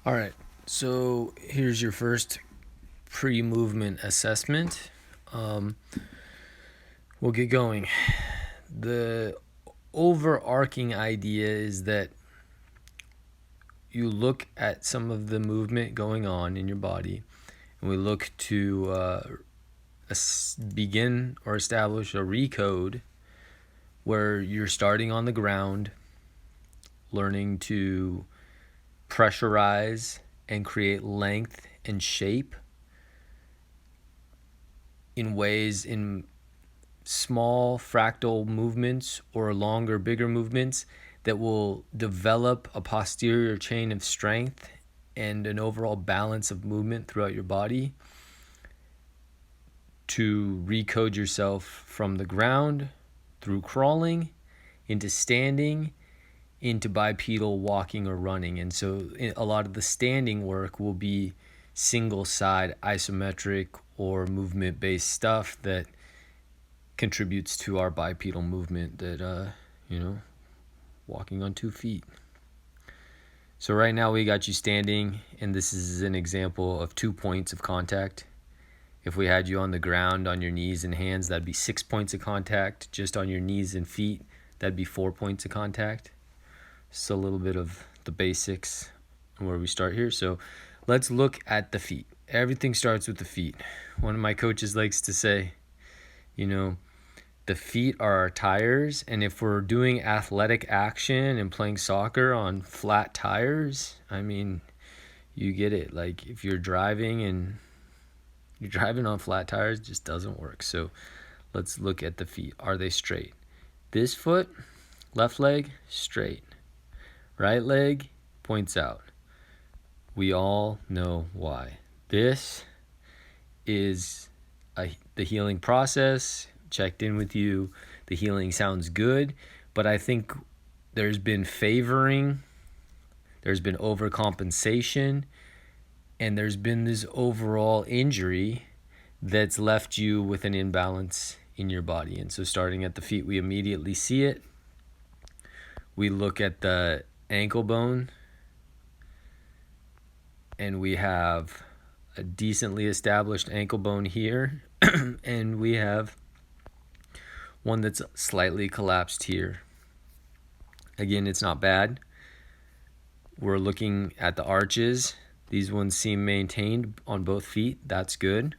All right, so here's your first pre-movement assessment. Um, we'll get going. The overarching idea is that you look at some of the movement going on in your body, and we look to begin or establish a recode where you're starting on the ground, learning to pressurize and create length and shape in small fractal movements or longer, bigger movements that will develop a posterior chain of strength and an overall balance of movement throughout your body to recode yourself from the ground through crawling into standing into bipedal walking or running. And so a lot of the standing work will be single side isometric or movement based stuff that contributes to our bipedal movement, that walking on 2 feet. So right now we got you standing, and this is an example of 2 points of contact. If we had you on the ground on your knees and hands, that'd be 6 points of contact. Just on your knees and feet, that'd be 4 points of contact. So a little bit of the basics where we start here. So let's look at the feet. Everything starts with the feet. One of my coaches likes to say, the feet are our tires, and if we're doing athletic action and playing soccer on flat tires, you get it. Like if you're driving on flat tires, it just doesn't work. So let's look at the feet. Are they straight? This foot, left leg, straight. Right leg points out. We all know why. This is the healing process. Checked in with you. The healing sounds good, but I think there's been favoring, there's been overcompensation, and there's been this overall injury that's left you with an imbalance in your body. And so starting at the feet, we immediately see it. We look at the ankle bone, and we have a decently established ankle bone here, and we have one that's slightly collapsed here. Again, it's not bad. We're looking at the arches. These ones seem maintained on both feet. That's good.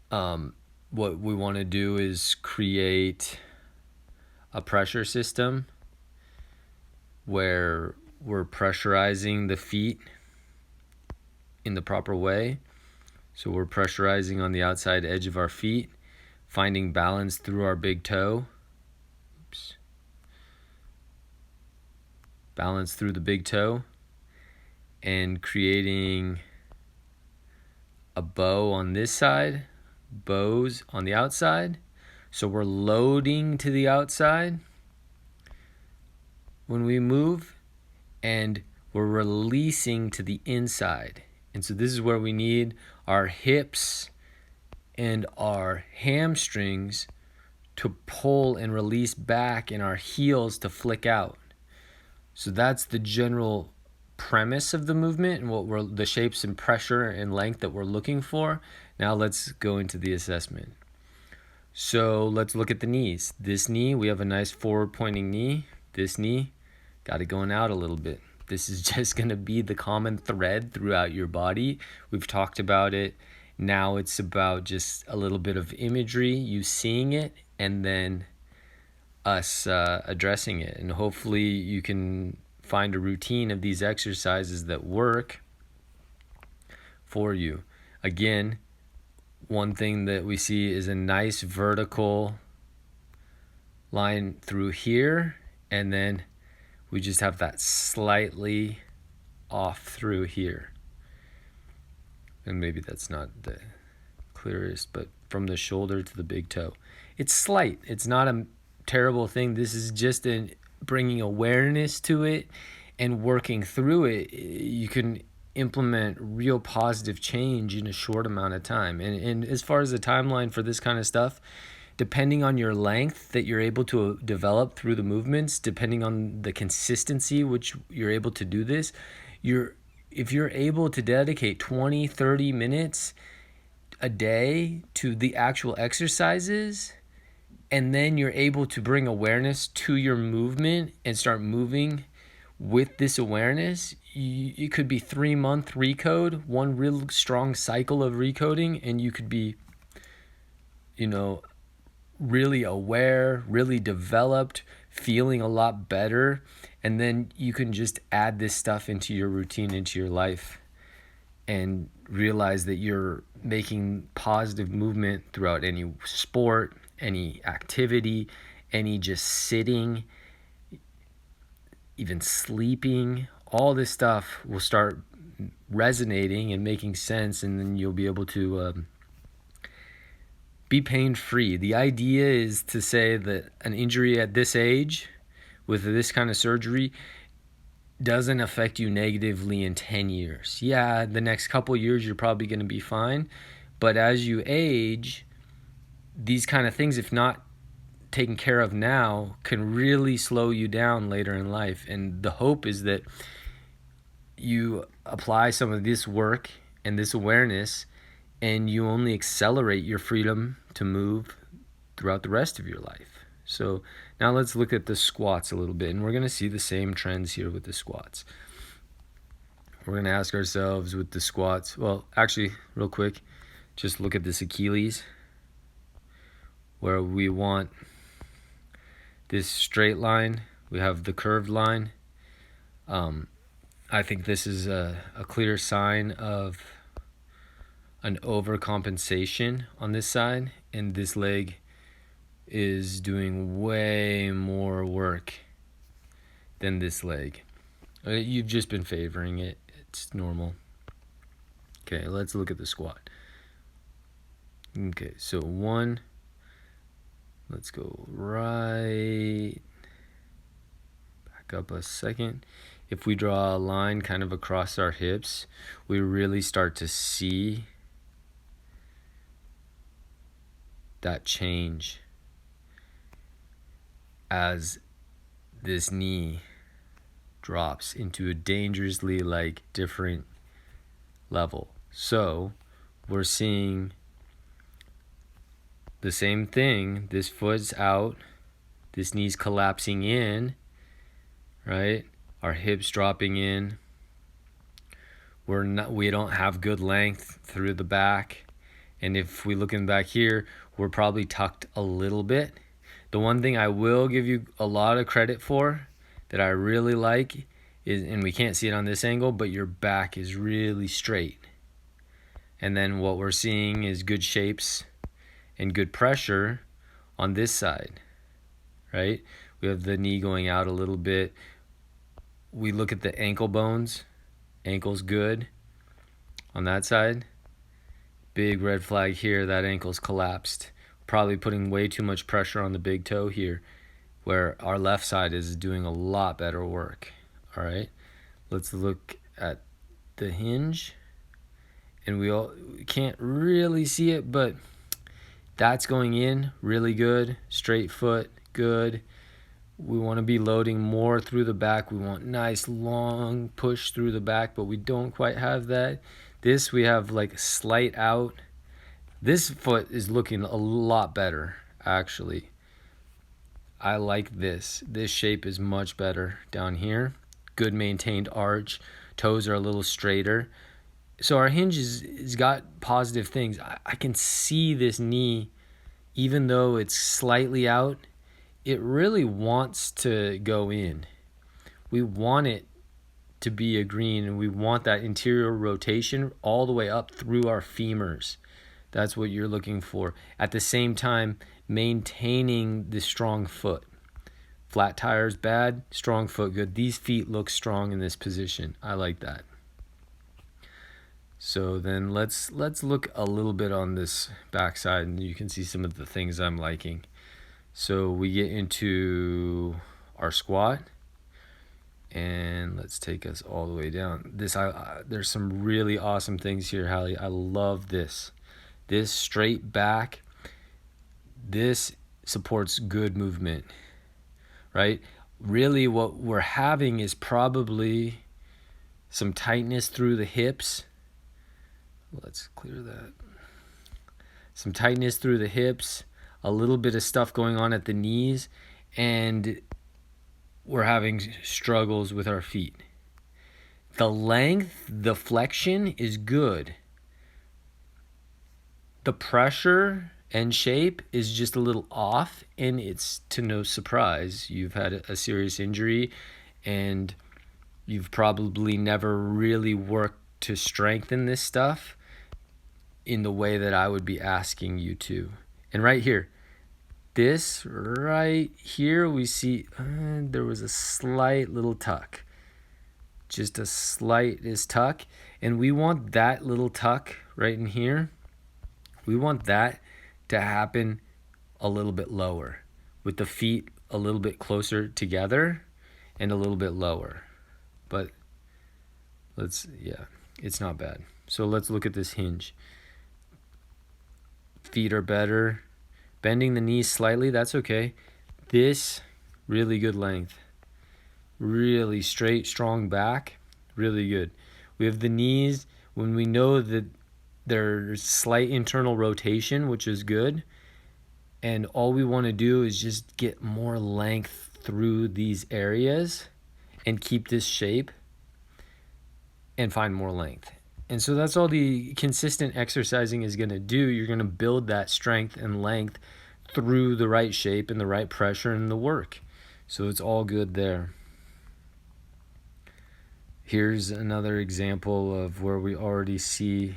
What we want to do is create a pressure system where we're pressurizing the feet in the proper way. So we're pressurizing on the outside edge of our feet, finding balance through our big toe. Balance through the big toe, and creating a bow on this side, bows on the outside. So we're loading to the outside when we move, and we're releasing to the inside. And so this is where we need our hips and our hamstrings to pull and release back, and our heels to flick out. So that's the general premise of the movement and what the shapes and pressure and length that we're looking for. Now let's go into the assessment. So let's look at the knees. This knee, we have a nice forward pointing knee. This knee, got it going out a little bit. This is just going to be the common thread throughout your body. We've talked about it. Now it's about just a little bit of imagery, you seeing it, and then us addressing it. And hopefully you can find a routine of these exercises that work for you. Again, one thing that we see is a nice vertical line through here, and then we just have that slightly off through here. And maybe that's not the clearest, but from the shoulder to the big toe. It's slight. It's not a terrible thing. This is just bringing awareness to it and working through it. You can implement real positive change in a short amount of time. And as far as the timeline for this kind of stuff, depending on your length that you're able to develop through the movements, depending on the consistency which you're able to do this, if you're able to dedicate 20, 30 minutes a day to the actual exercises, and then you're able to bring awareness to your movement and start moving with this awareness, it could be 3-month recode, one real strong cycle of recoding, and you could be, really aware, really developed, feeling a lot better. And then you can just add this stuff into your routine, into your life, and realize that you're making positive movement throughout any sport, any activity, any just sitting, even sleeping. All this stuff will start resonating and making sense, and then you'll be able to be pain-free. The idea is to say that an injury at this age with this kind of surgery doesn't affect you negatively in 10 years. Yeah, the next couple years you're probably going to be fine, but as you age, these kind of things, if not taken care of now, can really slow you down later in life. And the hope is that you apply some of this work and this awareness, and you only accelerate your freedom to move throughout the rest of your life. So now let's look at the squats a little bit, and we're going to see the same trends here with the squats. We're going to ask ourselves with the squats, well, actually, real quick, just look at this Achilles, where we want this straight line. We have the curved line. I think this is a clear sign of an overcompensation on this side, and this leg is doing way more work than this leg. You've just been favoring it. It's normal. Okay, let's look at the squat. Okay, so one. Let's go right back up a second. If we draw a line kind of across our hips, we really start to see that change as this knee drops into a dangerously different level. So we're seeing the same thing. This foot's out, this knee's collapsing in, right? Our hips dropping in. We don't have good length through the back. And if we look in back here, we're probably tucked a little bit. The one thing I will give you a lot of credit for that I really like is, and we can't see it on this angle, but your back is really straight. And then what we're seeing is good shapes and good pressure on this side, right? We have the knee going out a little bit. We look at the ankle bones. Ankle's good on that side. Big red flag here, that ankle's collapsed. Probably putting way too much pressure on the big toe here, where our left side is doing a lot better work. All right, let's look at the hinge. And we can't really see it, but that's going in really good. Straight foot, good. We want to be loading more through the back. We want nice long push through the back, but we don't quite have that. This we have slight out. This foot is looking a lot better, actually. I like this. This shape is much better down here. Good maintained arch. Toes are a little straighter. So our hinge has got positive things. I can see this knee, even though it's slightly out, it really wants to go in. We want it to be a green, and we want that interior rotation all the way up through our femurs. That's what you're looking for. At the same time, maintaining the strong foot. Flat tires bad, strong foot good. These feet look strong in this position. I like that. So then let's look a little bit on this backside, and you can see some of the things I'm liking. So we get into our squat, and let's take us all the way down. There's some really awesome things here, Halle. I love this. This straight back, this supports good movement, right? Really what we're having is probably some tightness through the hips. Let's clear that. Some tightness through the hips, a little bit of stuff going on at the knees, and we're having struggles with our feet. The length, the flexion is good. The pressure and shape is just a little off, and it's to no surprise. You've had a serious injury, and you've probably never really worked to strengthen this stuff in the way that I would be asking you to. And right here, this right here, we see there was a slight little tuck. Just a slightest tuck. And we want that little tuck right in here. We want that to happen a little bit lower, with the feet a little bit closer together and a little bit lower. But it's not bad. So let's look at this hinge. Feet are better. Bending the knees slightly, that's okay. This, really good length. Really straight, strong back, really good. We have the knees, when we know that there's slight internal rotation, which is good. And all we want to do is just get more length through these areas and keep this shape and find more length. And so that's all the consistent exercising is going to do. You're going to build that strength and length through the right shape and the right pressure and the work. So it's all good there. Here's another example of where we already see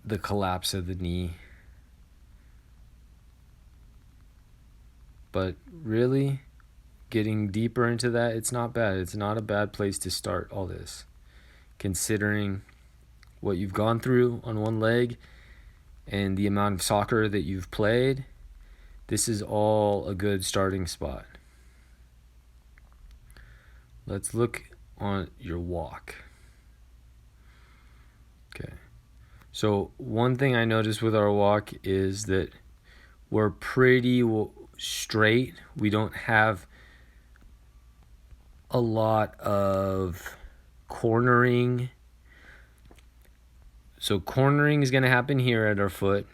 the collapse of the knee. But really, getting deeper into that, it's not bad. It's not a bad place to start all this. Considering what you've gone through on one leg and the amount of soccer that you've played, this is all a good starting spot. Let's look on your walk. Okay. So one thing I noticed with our walk is that we're pretty straight. We don't have a lot of cornering. So cornering is going to happen here at our foot.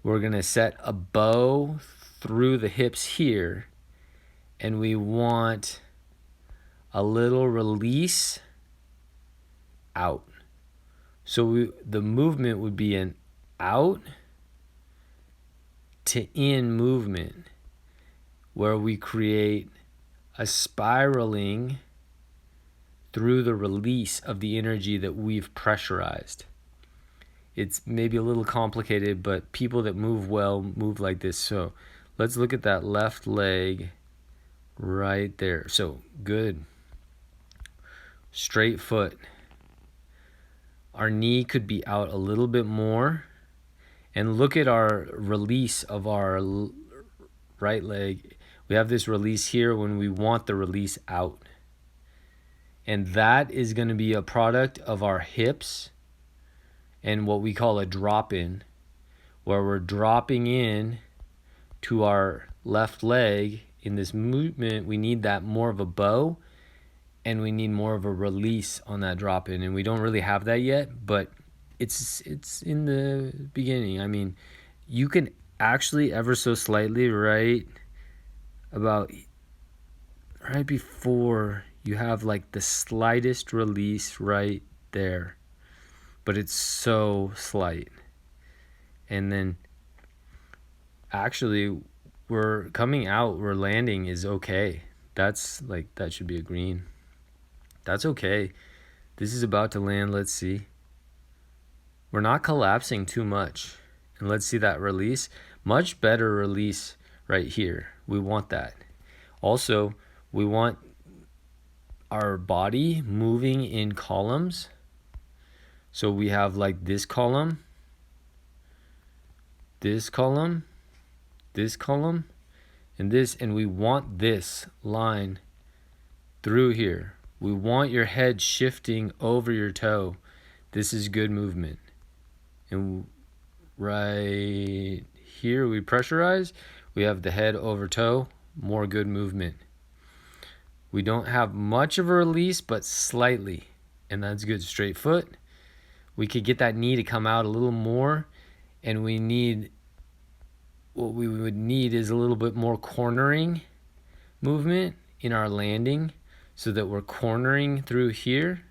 We're going to set a bow through the hips here, and we want a little release out. So the movement would be an out to in movement, where we create a spiraling through the release of the energy that we've pressurized. It's maybe a little complicated, but people that move well move like this. So let's look at that left leg right there. So good. Straight foot. Our knee could be out a little bit more. And look at our release of our right leg. We have this release here when we want the release out. And that is going to be a product of our hips and what we call a drop-in, where we're dropping in to our left leg. In this movement, we need that more of a bow, and we need more of a release on that drop-in. And we don't really have that yet, but it's in the beginning. I mean, you can actually ever so slightly right before you have like the slightest release right there, but it's so slight. And then actually we're coming out, we're landing is okay. That's like, that should be a green. That's okay. This is about to land. Let's see. We're not collapsing too much. And let's see that release. Much better release right here. We want that. Also, we want our body moving in columns. So we have like this column, this column, this column, and this, and we want this line through here. We want your head shifting over your toe. This is good movement. And right here we pressurize. We have the head over toe, more good movement. We don't have much of a release, but slightly. And that's good. Straight foot. We could get that knee to come out a little more. And what we would need is a little bit more cornering movement in our landing so that we're cornering through here,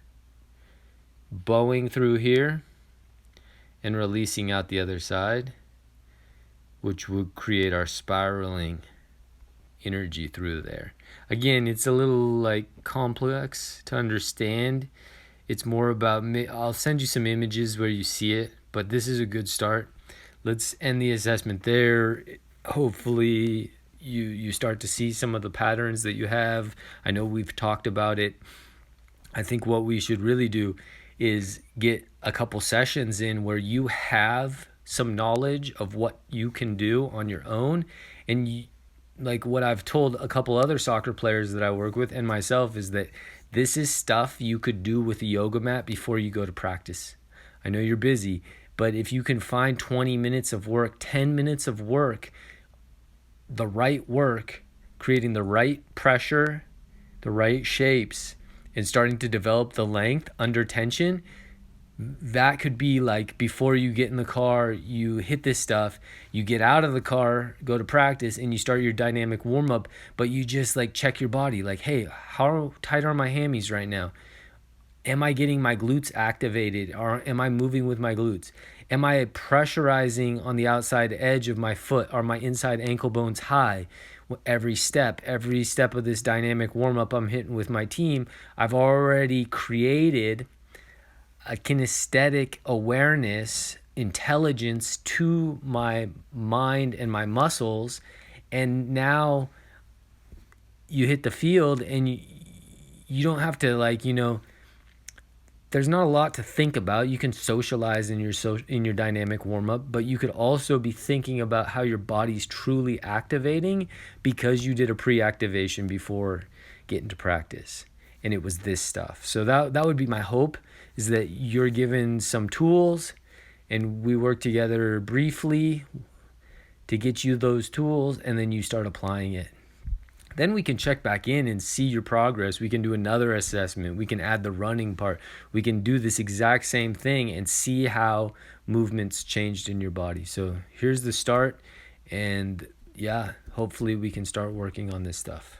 bowing through here, and releasing out the other side, which would create our spiraling energy through there. Again, it's a little like complex to understand. It's more about, I'll send you some images where you see it, but this is a good start. Let's end the assessment there. Hopefully you start to see some of the patterns that you have. I know we've talked about it. I think what we should really do is get a couple sessions in where you have some knowledge of what you can do on your own. And like what I've told a couple other soccer players that I work with and myself is that this is stuff you could do with a yoga mat before you go to practice. I know you're busy, but if you can find 20 minutes of work, 10 minutes of work, the right work, creating the right pressure, the right shapes, and starting to develop the length under tension, that could be like before you get in the car, you hit this stuff, you get out of the car, go to practice, and you start your dynamic warm-up, but you just like check your body, like, hey, how tight are my hammies right now? Am I getting my glutes activated, or am I moving with my glutes? Am I pressurizing on the outside edge of my foot? Are my inside ankle bones high? Every step of this dynamic warm-up I'm hitting with my team, I've already created a kinesthetic awareness, intelligence to my mind and my muscles. And now you hit the field and you don't have to, like, there's not a lot to think about. You can socialize in your dynamic warm-up, but you could also be thinking about how your body's truly activating because you did a pre-activation before getting to practice. And it was this stuff. So that would be my hope, is that you're given some tools and we work together briefly to get you those tools, and then you start applying it. Then we can check back in and see your progress. We can do another assessment. We can add the running part. We can do this exact same thing and see how movements changed in your body. So here's the start. And yeah, hopefully we can start working on this stuff.